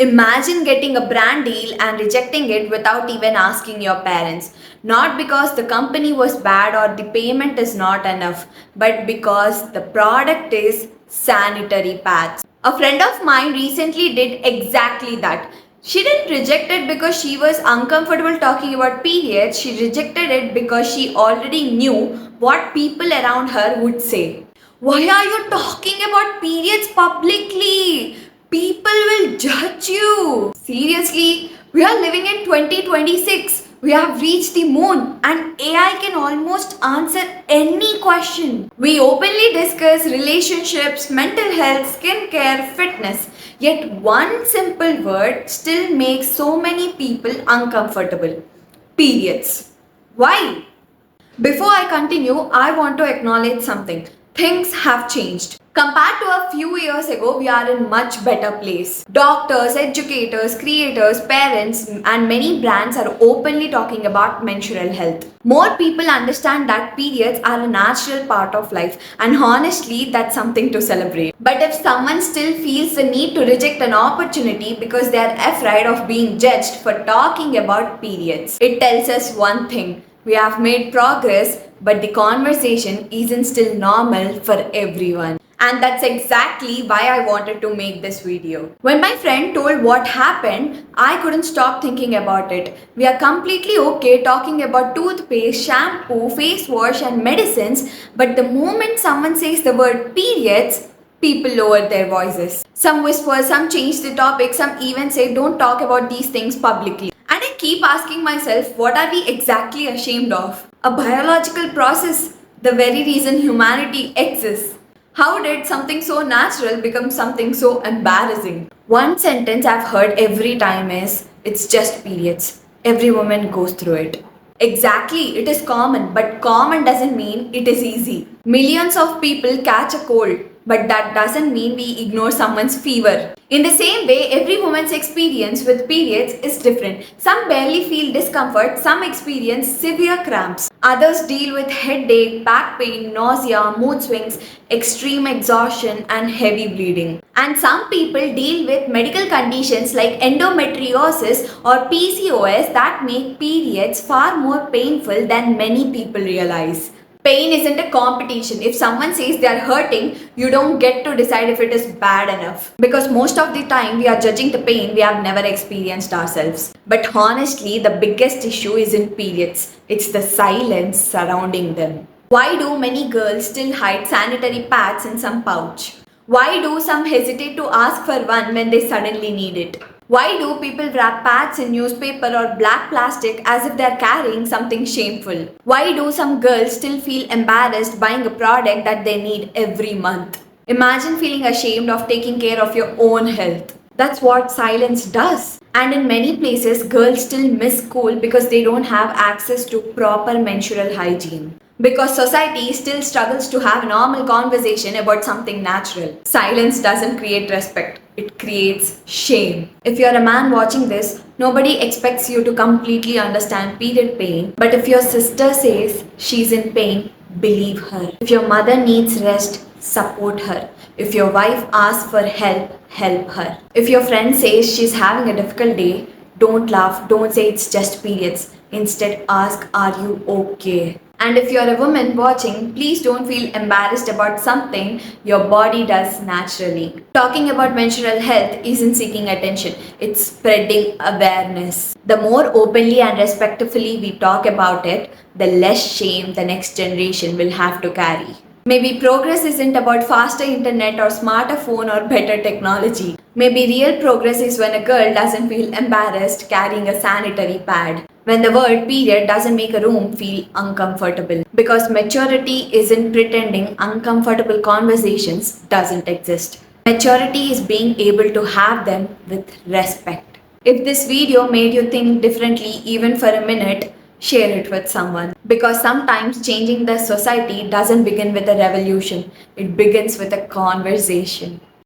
Imagine getting a brand deal and rejecting it without even asking your parents. Not because the company was bad or the payment is not enough, but because the product is sanitary pads. A friend of mine recently did exactly that. She didn't reject it because she was uncomfortable talking about periods. She rejected it because she already knew what people around her would say. Why are you talking about periods publicly? People will judge you. Seriously, we are living in 2026. We have reached the moon and AI can almost answer any question. We openly discuss relationships, mental health, skincare, fitness. Yet one simple word still makes so many people uncomfortable. Periods. Why? Before I continue, I want to acknowledge something. Things have changed. Compared to a few years ago, we are in much better place. Doctors, educators, creators, parents and many brands are openly talking about menstrual health. More people understand that periods are a natural part of life and honestly that's something to celebrate. But if someone still feels the need to reject an opportunity because they are afraid of being judged for talking about periods, it tells us one thing. We have made progress, but the conversation isn't still normal for everyone. And that's exactly why I wanted to make this video. When my friend told what happened, I couldn't stop thinking about it. We are completely okay talking about toothpaste, shampoo, face wash, and medicines, but the moment someone says the word periods, people lower their voices. Some whisper, some change the topic, some even say don't talk about these things publicly. And I keep asking myself, what are we exactly ashamed of? A biological process, the very reason humanity exists. How did something so natural become something so embarrassing? One sentence I've heard every time is, it's just periods. Every woman goes through it. Exactly, it is common, but common doesn't mean it is easy. Millions of people catch a cold, but that doesn't mean we ignore someone's fever. In the same way, every woman's experience with periods is different. Some barely feel discomfort, some experience severe cramps. Others deal with headache, back pain, nausea, mood swings, extreme exhaustion, and heavy bleeding. And some people deal with medical conditions like endometriosis or PCOS that make periods far more painful than many people realize. Pain isn't a competition. If someone says they are hurting, you don't get to decide if it is bad enough. Because most of the time we are judging the pain we have never experienced ourselves. But honestly, the biggest issue isn't periods. It's the silence surrounding them. Why do many girls still hide sanitary pads in some pouch? Why do some hesitate to ask for one when they suddenly need it? Why do people wrap pads in newspaper or black plastic as if they're carrying something shameful? Why do some girls still feel embarrassed buying a product that they need every month? Imagine feeling ashamed of taking care of your own health. That's what silence does. And in many places, girls still miss school because they don't have access to proper menstrual hygiene. Because society still struggles to have a normal conversation about something natural. Silence doesn't create respect, it creates shame. If you're a man watching this, nobody expects you to completely understand period pain. But if your sister says she's in pain, believe her. If your mother needs rest, support her. If your wife asks for help, help her. If your friend says she's having a difficult day, don't laugh, don't say it's just periods. Instead, ask, are you okay? And if you're a woman watching, please don't feel embarrassed about something your body does naturally. Talking about menstrual health isn't seeking attention, it's spreading awareness. The more openly and respectfully we talk about it, the less shame the next generation will have to carry. Maybe progress isn't about faster internet or smarter phone or better technology. Maybe real progress is when a girl doesn't feel embarrassed carrying a sanitary pad. When the word period doesn't make a room feel uncomfortable. Because maturity isn't pretending uncomfortable conversations doesn't exist. Maturity is being able to have them with respect. If this video made you think differently even for a minute, share it with someone. Because sometimes changing the society doesn't begin with a revolution, it begins with a conversation.